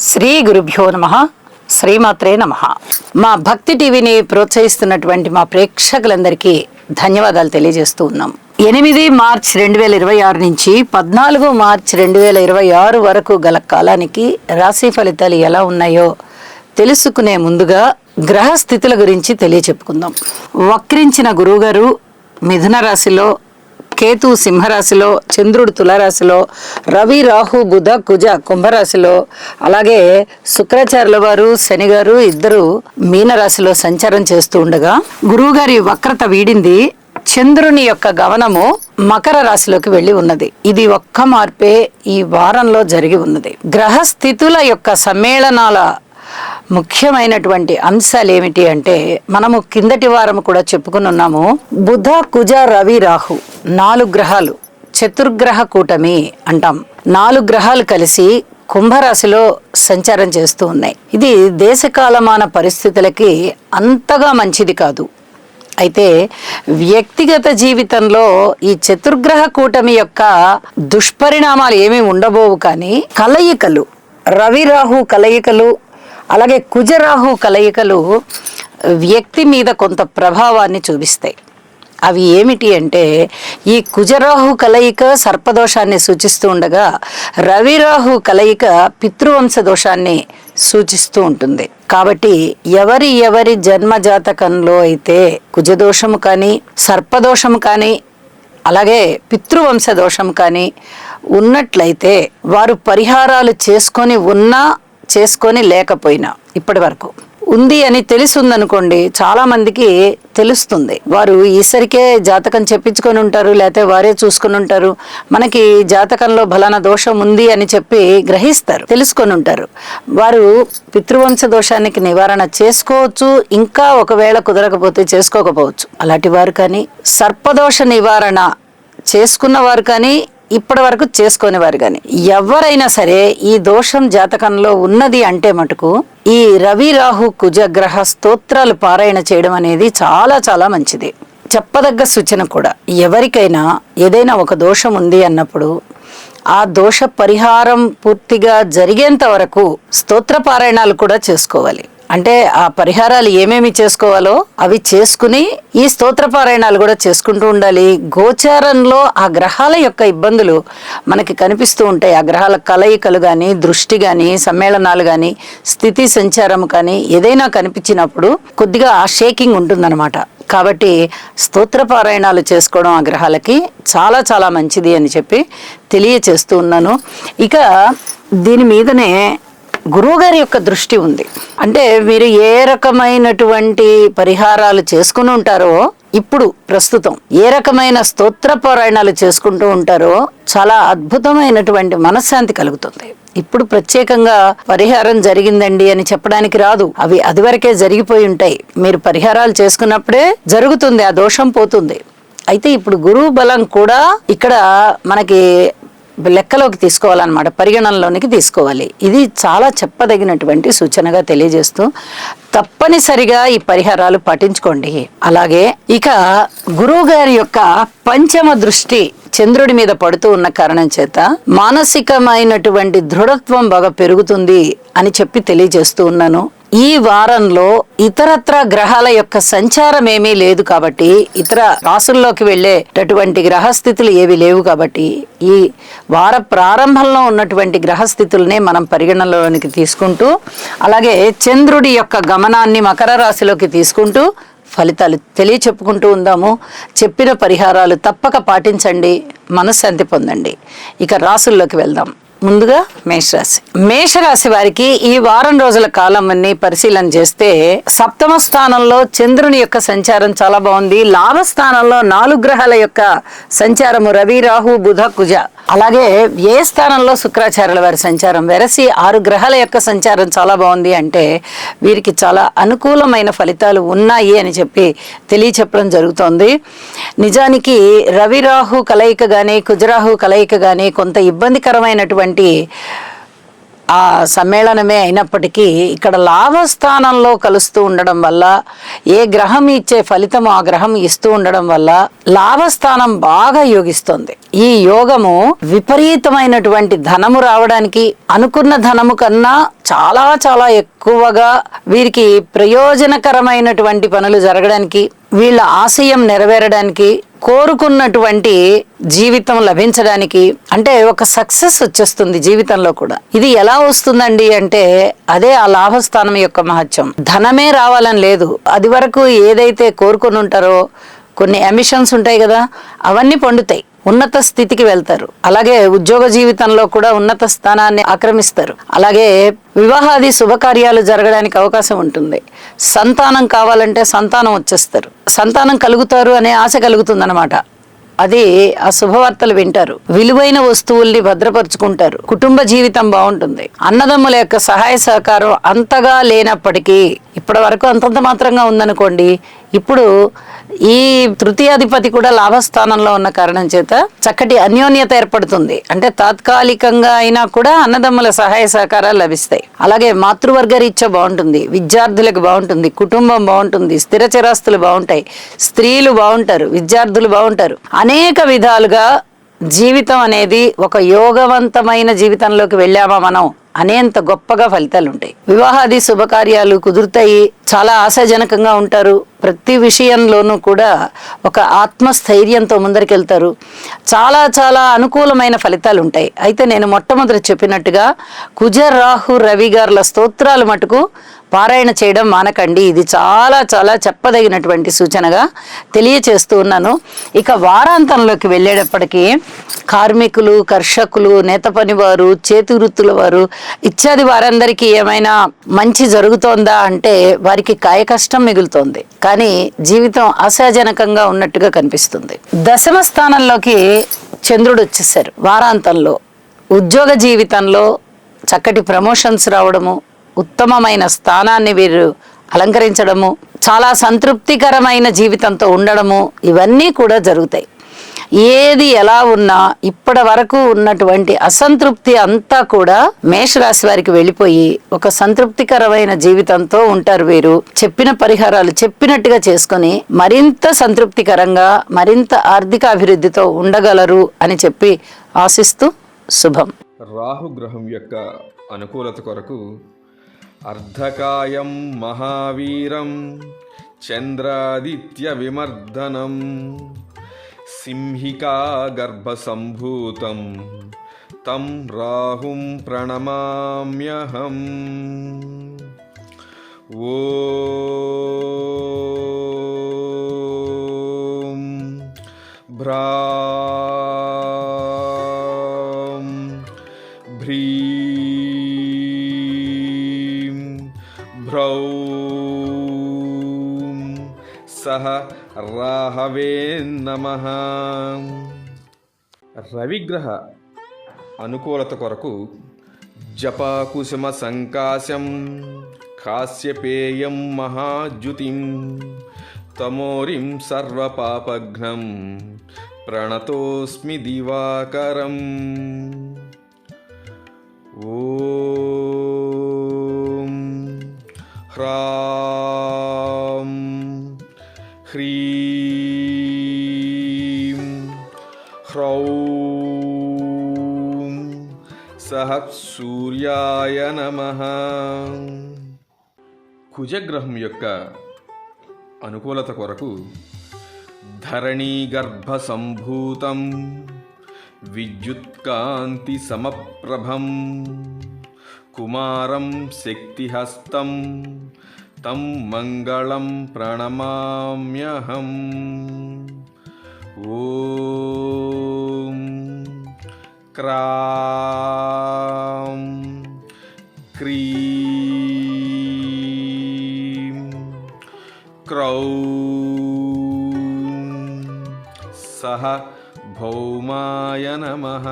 శ్రీ గురుభ్యో నమః. శ్రీమాత్రే నమః. మా భక్తి టీవీని ప్రోత్సహిస్తున్నటువంటి మా ప్రేక్షకులందరికీ ధన్యవాదాలు తెలియజేస్తూ ఉన్నాం. 8 మార్చ్ 2026 నుంచి 14 మార్చ్ 2026 వరకు గల కాలానికి రాశి ఫలితాలు ఎలా ఉన్నాయో తెలుసుకునే ముందుగా గ్రహ స్థితుల గురించి తెలియచెప్పుకుందాం. వక్రించిన గురువుగారు మిథున రాశిలో, కేతు సింహరాశిలో, చంద్రుడు తులారాశిలో, రవి రాహు బుధ కుజ కుంభరాశిలో, అలాగే శుక్రాచార్యుల వారు శని గారు ఇద్దరు మీనరాశిలో సంచారం చేస్తూ ఉండగా గురువుగారి వక్రత వీడింది. చంద్రుని యొక్క గమనము మకర రాశిలోకి వెళ్ళి ఉన్నది. ఇది ఒక్క మార్పే ఈ వారంలో జరిగి ఉన్నది. గ్రహ స్థితుల యొక్క సమ్మేళనాల ముఖ్యమైనటువంటి అంశాలు ఏమిటి అంటే, మనము కిందటి వారం కూడా చెప్పుకుని ఉన్నాము. బుధ కుజ రవి రాహు 4 గ్రహాలు చతుర్గ్రహ కూటమి అంటాం. 4 గ్రహాలు కలిసి కుంభరాశిలో సంచారం చేస్తూ ఉన్నాయి. ఇది దేశకాలమాన పరిస్థితులకి అంతగా మంచిది కాదు. అయితే వ్యక్తిగత జీవితంలో ఈ చతుర్గ్రహ కూటమి యొక్క దుష్పరిణామాలు ఏమీ ఉండబోవు, కానీ కలయికలు, రవి రాహు కలయికలు, అలాగే కుజరాహు కలయికలు వ్యక్తి మీద కొంత ప్రభావాన్ని చూపిస్తాయి. అవి ఏమిటి అంటే, ఈ కుజరాహు కలయిక సర్పదోషాన్ని సూచిస్తూ ఉండగా రవిరాహు కలయిక పితృవంశ దోషాన్ని సూచిస్తూ ఉంటుంది. కాబట్టి ఎవరి జన్మజాతకంలో అయితే కుజదోషము కానీ, సర్పదోషము కానీ, అలాగే పితృవంశ దోషం కానీ ఉన్నట్లయితే వారు పరిహారాలు చేసుకొని లేకపోయినా, ఇప్పటి వరకు ఉంది అని తెలుసుందనుకోండి, చాలా మందికి తెలుస్తుంది. వారు ఈసరికే జాతకం చెప్పించుకొని ఉంటారు, లేకపోతే వారే చూసుకొని ఉంటారు. మనకి జాతకంలో బలానా దోషం ఉంది అని చెప్పి గ్రహిస్తారు, తెలుసుకొని ఉంటారు. వారు పితృవంశ దోషానికి నివారణ చేసుకోవచ్చు, ఇంకా ఒకవేళ కుదరకపోతే చేసుకోకపోవచ్చు. అలాంటి వారు కానీ, సర్పదోష నివారణ చేసుకున్న వారు కానీ, ఇప్పటి వరకు చేసుకునేవారు కానీ ఎవరైనా సరే ఈ దోషం జాతకంలో ఉన్నది అంటే మటుకు ఈ రవి రాహు కుజగ్రహ స్తోత్రాలు పారాయణ చేయడం అనేది చాలా చాలా మంచిది. చెప్పదగ్గ సూచన కూడా, ఎవరికైనా ఏదైనా ఒక దోషం ఉంది అన్నప్పుడు ఆ దోష పరిహారం పూర్తిగా జరిగేంత వరకు స్తోత్ర పారాయణాలు కూడా చేసుకోవాలి. అంటే ఆ పరిహారాలు ఏమేమి చేసుకోవాలో అవి చేసుకుని ఈ స్తోత్ర పారాయణాలు కూడా చేసుకుంటూ ఉండాలి. గోచారంలో ఆ గ్రహాల యొక్క ఇబ్బందులు మనకి కనిపిస్తూ ఉంటాయి. ఆ గ్రహాల కలయికలు కానీ, దృష్టి కానీ, సమ్మేళనాలు కానీ, స్థితి సంచారం కానీ ఏదైనా కనిపించినప్పుడు కొద్దిగా ఆ షేకింగ్ ఉంటుందన్నమాట. కాబట్టి స్తోత్ర పారాయణాలు చేసుకోవడం ఆ గ్రహాలకి చాలా చాలా మంచిది అని చెప్పి తెలియచేస్తూ ఉన్నాను. ఇక దీని మీదనే గురువుగారి యొక్క దృష్టి ఉంది. అంటే మీరు ఏ రకమైనటువంటి పరిహారాలు చేసుకుని ఉంటారో, ఇప్పుడు ప్రస్తుతం ఏ రకమైన స్తోత్ర పారాయణాలు చేసుకుంటూ ఉంటారో చాలా అద్భుతమైనటువంటి మనశ్శాంతి కలుగుతుంది. ఇప్పుడు ప్రత్యేకంగా పరిహారం జరిగిందండి అని చెప్పడానికి రాదు. అవి అదివరకే జరిగిపోయి ఉంటాయి. మీరు పరిహారాలు చేసుకున్నప్పుడే జరుగుతుంది, ఆ దోషం పోతుంది. అయితే ఇప్పుడు గురువు బలం కూడా ఇక్కడ మనకి లెక్కలోకి తీసుకోవాలన్నమాట, పరిగణనలోనికి తీసుకోవాలి. ఇది చాలా చెప్పదగినటువంటి సూచనగా తెలియజేస్తూ తప్పనిసరిగా ఈ పరిహారాలు పాటించుకోండి. అలాగే ఇక గురువు గారి యొక్క పంచమ దృష్టి చంద్రుడి మీద పడుతూ ఉన్న కారణం చేత మానసికమైనటువంటి దృఢత్వం బాగా పెరుగుతుంది అని చెప్పి తెలియజేస్తూ ఉన్నాను. ఈ వారంలో ఇతరత్ర గ్రహాల యొక్క సంచారం ఏమీ లేదు కాబట్టి, ఇతర రాసుల్లోకి వెళ్ళేటటువంటి గ్రహస్థితులు ఏవి లేవు కాబట్టి, ఈ వార ప్రారంభంలో ఉన్నటువంటి గ్రహస్థితులనే మనం పరిగణనలోనికి తీసుకుంటూ, అలాగే చంద్రుడి యొక్క గమనాన్ని మకర రాశిలోకి తీసుకుంటూ ఫలితాలు తెలియచెప్పుకుంటూ ఉందాము. చెప్పిన పరిహారాలు తప్పక పాటించండి, మనశ్శాంతి పొందండి. ఇక రాసుల్లోకి వెళ్దాం. ముందుగా మేషరాశి వారికి ఈ వారం రోజుల కాలం అన్ని పరిశీలన చేస్తే, సప్తమ స్థానంలో చంద్రుని యొక్క సంచారం చాలా బాగుంది. లాభస్థానంలో 4 గ్రహాల యొక్క సంచారము రవి రాహు బుధ కుజ, అలాగే ఏ స్థానంలో శుక్రాచార్యుల వారి సంచారం వెరసి 6 గ్రహాల యొక్క సంచారం చాలా బాగుంది. అంటే వీరికి చాలా అనుకూలమైన ఫలితాలు ఉన్నాయి అని చెప్పి తెలియచెప్పడం జరుగుతోంది. నిజానికి రవి రాహు కలయిక కానీ, కుజరాహు కలయిక కానీ కొంత ఇబ్బందికరమైనటువంటి ఆ సమ్మేళనమే అయినప్పటికీ ఇక్కడ లాభస్థానంలో కలుస్తూ ఉండడం వల్ల ఏ గ్రహం ఇచ్చే ఫలితం ఆ గ్రహం ఇస్తూ ఉండడం వల్ల లాభస్థానం బాగా యోగిస్తుంది. ఈ యోగము విపరీతమైనటువంటి ధనము రావడానికి, అనుకున్న ధనము కన్నా చాలా చాలా ఎక్కువగా వీరికి ప్రయోజనకరమైనటువంటి పనులు జరగడానికి, వీళ్ళ ఆశయం నెరవేరడానికి, కోరుకున్నటువంటి జీవితం లభించడానికి, అంటే ఒక సక్సెస్ వచ్చేస్తుంది జీవితంలో కూడా. ఇది ఎలా వస్తుందండి అంటే అదే ఆ లాభస్థానం యొక్క మహత్యం. ధనమే రావాలని లేదు, అది వరకు ఏదైతే కోరుకుని ఉంటారో కొన్ని అంబిషన్స్ ఉంటాయి కదా, అవన్నీ పండుతాయి, ఉన్నత స్థితికి వెళ్తారు. అలాగే ఉద్యోగ జీవితంలో కూడా ఉన్నత స్థానాన్ని ఆక్రమిస్తారు. అలాగే వివాహాది శుభకార్యాలు జరగడానికి అవకాశం ఉంటుంది. సంతానం కావాలంటే సంతానం వచ్చేస్తారు, సంతానం కలుగుతారు అనే ఆశ కలుగుతుందన్నమాట. అది ఆ శుభవార్తలు వింటారు. విలువైన వస్తువుల్ని భద్రపరుచుకుంటారు. కుటుంబ జీవితం బాగుంటుంది. అన్నదమ్ముల యొక్క సహాయ సహకారం అంతగా లేనప్పటికీ, ఇప్పటి వరకు అంతంత మాత్రంగా ఉందనుకోండి, ఇప్పుడు ఈ తృతీయాధిపతి కూడా లాభస్థానంలో ఉన్న కారణం చేత చక్కటి అన్యోన్యత ఏర్పడుతుంది. అంటే తాత్కాలికంగా అయినా కూడా అన్నదమ్ముల సహాయ సహకారాలు లభిస్తాయి. అలాగే మాతృవర్గ రీత్యా బాగుంటుంది, విద్యార్థులకు బాగుంటుంది, కుటుంబం బాగుంటుంది, స్థిర చిరాస్తులు బాగుంటాయి, స్త్రీలు బాగుంటారు, విద్యార్థులు బాగుంటారు. అనేక విధాలుగా జీవితం అనేది ఒక యోగవంతమైన జీవితంలోకి వెళ్ళామా మనం అనేంత గొప్పగా ఫలితాలు ఉంటాయి. వివాహాది శుభకార్యాలు కుదురుతాయి, చాలా ఆశాజనకంగా ఉంటారు. ప్రతి విషయంలోనూ కూడా ఒక ఆత్మస్థైర్యంతో ముందరికెళ్తారు. చాలా చాలా అనుకూలమైన ఫలితాలు ఉంటాయి. అయితే నేను మొట్టమొదటి చెప్పినట్టుగా కుజ రాహు రవి గారుల స్తోత్రాలు మటుకు పారాయణ చేయడం మానకండి. ఇది చాలా చాలా చెప్పదగినటువంటి సూచనగా తెలియచేస్తూ ఉన్నాను. ఇక వారాంతంలోకి వెళ్ళేటప్పటికీ కార్మికులు, కర్షకులు, నేత పనివారు, చేతి వృత్తుల వారు ఇత్యాది వారందరికీ ఏమైనా మంచి జరుగుతోందా అంటే వారికి కాయ కష్టం మిగులుతోంది, కానీ జీవితం ఆశాజనకంగా ఉన్నట్టుగా కనిపిస్తుంది. దశమ స్థానంలోకి చంద్రుడు వచ్చేసారు వారాంతంలో. ఉద్యోగ జీవితంలో చక్కటి ప్రమోషన్స్ రావడము, ఉత్తమమైన స్థానాన్ని వీరు అలంకరించడము, చాలా సంతృప్తికరమైన జీవితంతో ఉండడము, ఇవన్నీ కూడా జరుగుతాయి. ఏది ఎలా ఉన్నా ఇప్పటి వరకు ఉన్నటువంటి అసంతృప్తి అంతా కూడా మేషరాశి వారికి వెళ్ళిపోయి ఒక సంతృప్తికరమైన జీవితంతో ఉంటారు. వీరు చెప్పిన పరిహారాలు చెప్పినట్టుగా చేసుకొని మరింత సంతృప్తికరంగా, మరింత ఆర్థిక అభివృద్ధితో ఉండగలరు అని చెప్పి ఆశిస్తూ శుభం. రాహుగ్రహం యొక్క అనుకూలత కొరకు అర్ధకాయం మహావీరం చంద్రాదిత్య విమర్దనం సింహికా గర్భసంభూతం తం రాహుం ప్రణమామ్యహం. ఓం భ్రాం భ్రీం భ్రౌం సహ రాహవే నమః. రవిగ్రహ అనుకూలత కొరకు జపాకుసుమ సంకాశం కాశ్యపేయం మహాద్యుతిం తమోరిం సర్వపాపఘ్నం ప్రణతోస్మి దివాకరం. ఓం హ్రాం హ్రీం హ్రౌం సహ సూర్యాయ నమః. కుజగ్రహం యొక్క అనుకూలత కొరకు ధరణీ గర్భ సంభూతం విద్యుత్కాంతి సమప్రభం కుమారం శక్తిహస్తం తం మంగళం ప్రణమామ్యహం. ఓం క్రాం క్రీం క్రౌం సహ భౌమాయ నమః.